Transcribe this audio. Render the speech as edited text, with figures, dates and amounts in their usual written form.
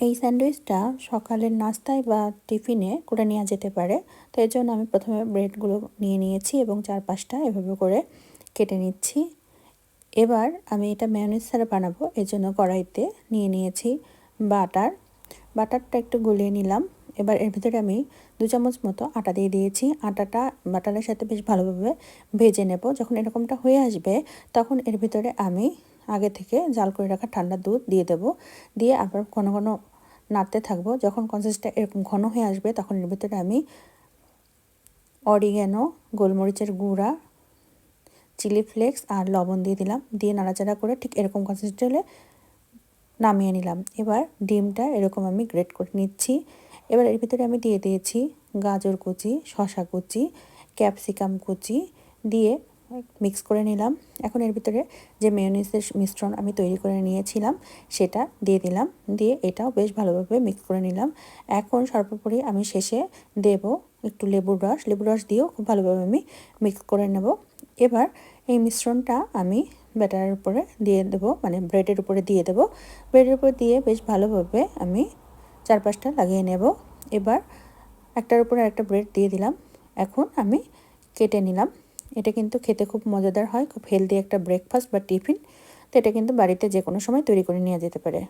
এই স্যান্ডউইচটা সকালের নাস্তায় বা টিফিনে করে নেওয়া যেতে পারে। তো এর জন্য আমি প্রথমে ব্রেডগুলো নিয়ে নিয়েছি এবং 4-5টা এভাবে করে কেটে নিচ্ছি। এবার আমি এটা মেয়োনিজ ছাড়া বানাবো, এর জন্য কড়াইতে নিয়ে নিয়েছি বাটার। বাটারটা একটু গলিয়ে নিলাম। এবার এর ভিতরে আমি 2 চামচ মতো আটা দিয়ে দিয়েছি। আটাটা বাটারের সাথে বেশ ভালোভাবে ভেজে নেব। যখন এরকমটা হয়ে আসবে তখন এর ভিতরে আমি আগে থেকে জাল করে রাখা ঠান্ডা দুধ দিয়ে দেব। দিয়ে আবার ঘন ঘন নাড়তে থাকবো। যখন কনসিস্টেন্সিটা এরকম ঘন হয়ে আসবে তখন এর ভিতরে আমি অরিগ্যানো, গোলমরিচের গুঁড়া, চিলি ফ্লেক্স আর লবণ দিয়ে দিলাম। দিয়ে নাড়াচাড়া করে ঠিক এরকম কনসিস্টেন্সি হলে নামিয়ে নিলাম। এবার ডিমটা এরকম আমি গ্রেট করে নিচ্ছি। এবার এর ভিতরে আমি দিয়ে দিয়েছি গাজর কুচি, শসা কুচি, ক্যাপসিকাম কুচি দিয়ে মিক্স করে নিলাম। এখন এর ভিতরে যে মেয়োনিজের মিশ্রণ আমি তৈরি করে নিয়েছিলাম সেটা দিয়ে দিলাম। দিয়ে এটাও বেশ ভালোভাবে মিক্স করে নিলাম। এখন সর্বোপরি আমি শেষে দেব একটু লেবুর রস। লেবুর রস দিয়েও খুব ভালোভাবে আমি মিক্স করে নেব। এবার এই মিশ্রণটা আমি ব্যাটারের উপরে দিয়ে দেবো, মানে ব্রেডের উপরে দিয়ে দেবো। ব্রেডের উপরে দিয়ে বেশ ভালোভাবে আমি 4-5টা লাগিয়ে নেব। এবার একটার উপরে একটা ব্রেড দিয়ে দিলাম। এখন আমি কেটে নিলাম। এটা কিন্তু খেতে খুব মজাদার হয়, খুব হেলদি একটা ব্রেকফাস্ট বা টিফিন। তো এটা কিন্তু বাড়িতে যে কোনো সময় তৈরি করে নেওয়া যেতে পারে।